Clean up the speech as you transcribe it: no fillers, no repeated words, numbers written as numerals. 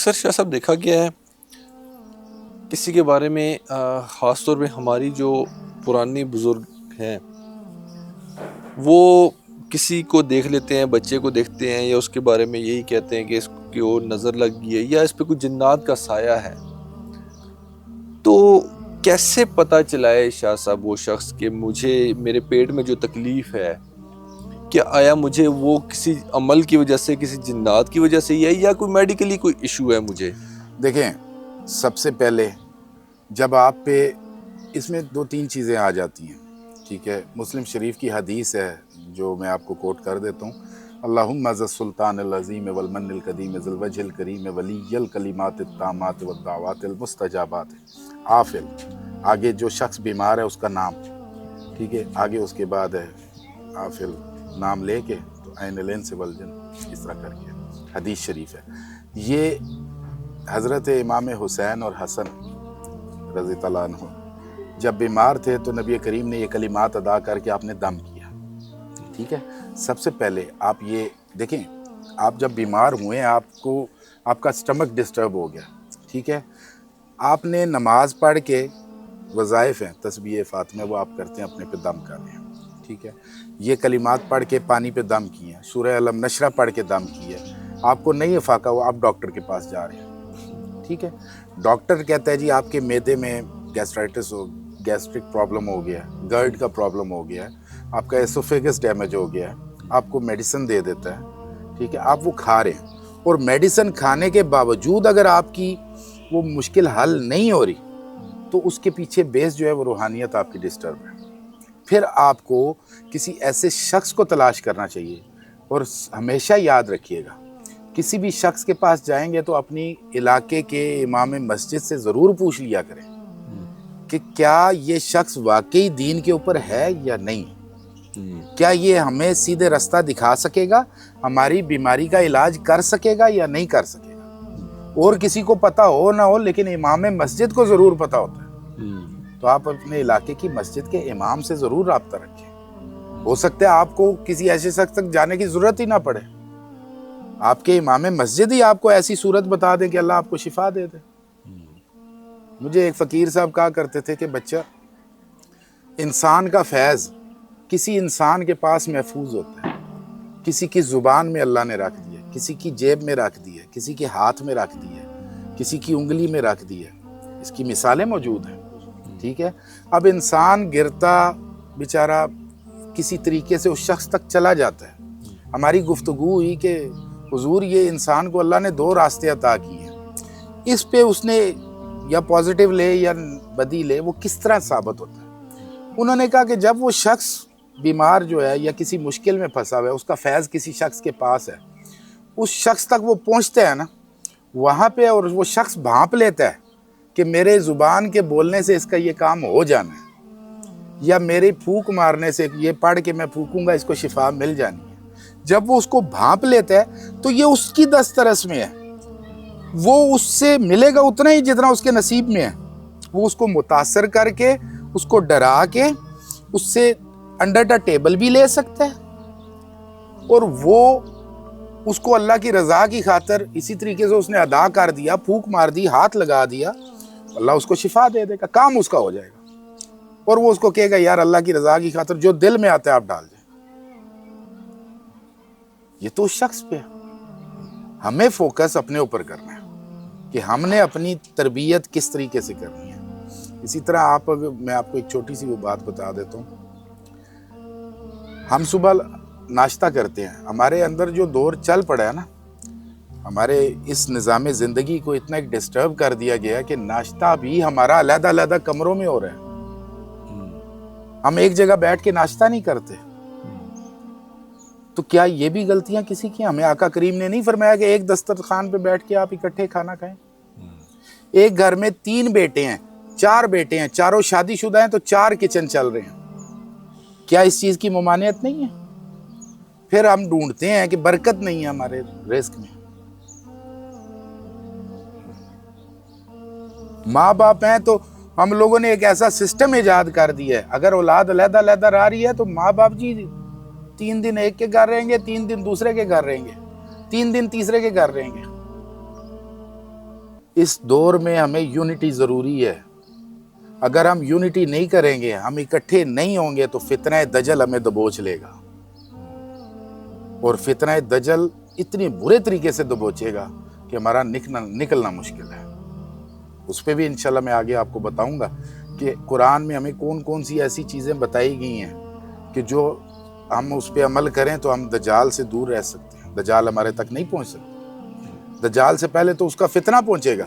اکثر شاہ صاحب دیکھا گیا ہے کسی کے بارے میں خاص طور پہ ہماری جو پرانی بزرگ ہیں وہ کسی کو دیکھ لیتے ہیں، بچے کو دیکھتے ہیں یا اس کے بارے میں یہی کہتے ہیں کہ اس کی اور نظر لگ گئی ہے یا اس پہ کچھ جنات کا سایہ ہے. تو کیسے پتہ چلائے شاہ صاحب وہ شخص کہ مجھے میرے پیٹ میں جو تکلیف ہے کہ آیا مجھے وہ کسی عمل کی وجہ سے، کسی جنات کی وجہ سے ہی ہے یا کوئی میڈیکلی کوئی ایشو ہے مجھے؟ دیکھیں، سب سے پہلے جب آپ پہ اس میں دو تین چیزیں آ جاتی ہیں، ٹھیک ہے. مسلم شریف کی حدیث ہے جو میں آپ کو کوٹ کر دیتا ہوں: اللہم ذا السلطان العظیم والمن القدیم ذی الوجہ الکریم ولی الکلمات التامات والدعوات المستجابات. عافل، آگے جو شخص بیمار ہے اس کا نام، ٹھیک ہے، آگے اس کے بعد ہے عافل، نام لے کے تو عین الانس والجن، اس طرح کر کے حدیث شریف ہے. یہ حضرت امام حسین اور حسن رضی اللہ عنہ جب بیمار تھے تو نبی کریم نے یہ کلمات ادا کر کے آپ نے دم کیا، ٹھیک ہے. سب سے پہلے آپ یہ دیکھیں، آپ جب بیمار ہوئے، آپ کا سٹمک ڈسٹرب ہو گیا، ٹھیک ہے، آپ نے نماز پڑھ کے، وظائف ہیں تسبیح فاطمہ وہ آپ کرتے ہیں، اپنے پہ دم کر رہے ہیں، ٹھیک ہے. یہ کلمات پڑھ کے پانی پہ دم کیے ہیں، سورہ علم نشرہ پڑھ کے دم کیے، آپ کو نہیں افاقہ ہوا، آپ ڈاکٹر کے پاس جا رہے ہیں، ٹھیک ہے. ڈاکٹر کہتا ہے جی آپ کے معدے میں گیسٹرائٹس گیسٹرک پرابلم ہو گیا ہے، گرڈ کا پرابلم ہو گیا ہے، آپ کا ایسوفیگس ڈیمیج ہو گیا ہے، آپ کو میڈیسن دے دیتا ہے، ٹھیک ہے. آپ وہ کھا رہے ہیں اور میڈیسن کھانے کے باوجود اگر آپ کی وہ مشکل حل نہیں ہو رہی تو اس کے پیچھے بیس جو ہے وہ روحانیت آپ کی ڈسٹرب ہے. پھر آپ کو کسی ایسے شخص کو تلاش کرنا چاہیے. اور ہمیشہ یاد رکھیے گا، کسی بھی شخص کے پاس جائیں گے تو اپنی علاقے کے امام مسجد سے ضرور پوچھ لیا کریں کہ کیا یہ شخص واقعی دین کے اوپر ہے یا نہیں، کیا یہ ہمیں سیدھے رستہ دکھا سکے گا، ہماری بیماری کا علاج کر سکے گا یا نہیں کر سکے گا. اور کسی کو پتہ ہو نہ ہو لیکن امام مسجد کو ضرور پتہ ہوتا ہے، تو آپ اپنے علاقے کی مسجد کے امام سے ضرور رابطہ رکھیں. ہو سکتا ہے آپ کو کسی ایسے شخص تک جانے کی ضرورت ہی نہ پڑے، آپ کے امام مسجد ہی آپ کو ایسی صورت بتا دے کہ اللہ آپ کو شفا دے دے. مجھے ایک فقیر صاحب کہا کرتے تھے کہ بچہ، انسان کا فیض کسی انسان کے پاس محفوظ ہوتا ہے، کسی کی زبان میں اللہ نے رکھ دیا، کسی کی جیب میں رکھ دیا، کسی کے ہاتھ میں رکھ دیا، کسی کی انگلی میں رکھ دیا. اس کی مثالیں موجود ہیں، ٹھیک ہے. اب انسان گرتا بیچارہ کسی طریقے سے اس شخص تک چلا جاتا ہے. ہماری گفتگو ہوئی کہ حضور یہ انسان کو اللہ نے دو راستے عطا کیے ہیں، اس پہ اس نے یا پازیٹیو لے یا بدی لے، وہ کس طرح ثابت ہوتا ہے. انہوں نے کہا کہ جب وہ شخص بیمار جو ہے یا کسی مشکل میں پھنسا ہوا ہے، اس کا فیض کسی شخص کے پاس ہے، اس شخص تک وہ پہنچتا ہے نا وہاں پہ، اور وہ شخص بھانپ لیتا ہے کہ میرے زبان کے بولنے سے اس کا یہ کام ہو جانا ہے، یا میرے پھونک مارنے سے، یہ پڑھ کے میں پھونکوں گا اس کو شفا مل جانی ہے. جب وہ اس کو بھانپ لیتا ہے تو یہ اس کی دسترس میں ہے، وہ اس سے ملے گا اتنا ہی جتنا اس کے نصیب میں ہے. وہ اس کو متاثر کر کے، اس کو ڈرا کے، اس سے انڈر دا ٹیبل بھی لے سکتا ہے، اور وہ اس کو اللہ کی رضا کی خاطر اسی طریقے سے اس نے ادا کر دیا، پھونک مار دی، ہاتھ لگا دیا، اللہ اس کو شفا دے دے گا، کام اس کا ہو جائے گا. اور وہ اس کو کہے گا یار اللہ کی رضا کی خاطر جو دل میں آتا ہے آپ ڈال دیں. یہ تو اس شخص پہ ہے. ہمیں فوکس اپنے اوپر کرنا ہے کہ ہم نے اپنی تربیت کس طریقے سے کرنی ہے. اسی طرح میں آپ کو ایک چھوٹی سی وہ بات بتا دیتا ہوں. ہم صبح ناشتہ کرتے ہیں، ہمارے اندر جو دور چل پڑا ہے نا، ہمارے اس نظام زندگی کو اتنا ایک ڈسٹرب کر دیا گیا ہے کہ ناشتہ بھی ہمارا علیحدہ علیحدہ کمروں میں ہو رہا ہے. ہم ایک جگہ بیٹھ کے ناشتہ نہیں کرتے. تو کیا یہ بھی غلطیاں کسی کی؟ ہمیں آقا کریم نے نہیں فرمایا کہ ایک دسترخوان پہ بیٹھ کے آپ اکٹھے کھانا کھائیں؟ ایک گھر میں 3 بیٹے ہیں، 4 بیٹے ہیں، چاروں شادی شدہ ہیں، تو 4 کچن چل رہے ہیں. کیا اس چیز کی ممانعت نہیں ہے؟ پھر ہم ڈھونڈتے ہیں کہ برکت نہیں ہے ہمارے رزق میں. ماں باپ ہیں تو ہم لوگوں نے ایک ایسا سسٹم ایجاد کر دیا ہے، اگر اولاد علیحدہ علیحدہ رہ رہی ہے تو ماں باپ جی 3 دن ایک کے گھر رہیں گے، 3 دن دوسرے کے گھر رہیں گے، 3 دن تیسرے کے گھر رہیں گے. اس دور میں ہمیں یونٹی ضروری ہے. اگر ہم یونٹی نہیں کریں گے، ہم اکٹھے نہیں ہوں گے تو فتنہ دجل ہمیں دبوچ لے گا، اور فتنہ دجل اتنی برے طریقے سے دبوچے گا کہ ہمارا نکلنا مشکل ہے. اس پہ بھی انشاءاللہ میں آگے آپ کو بتاؤں گا کہ قرآن میں ہمیں کون کون سی ایسی چیزیں بتائی گئی ہیں کہ جو ہم اس پہ عمل کریں تو ہم دجال سے دور رہ سکتے ہیں. دجال ہمارے تک نہیں پہنچ سکتا. دجال سے پہلے تو اس کا فتنہ پہنچے گا.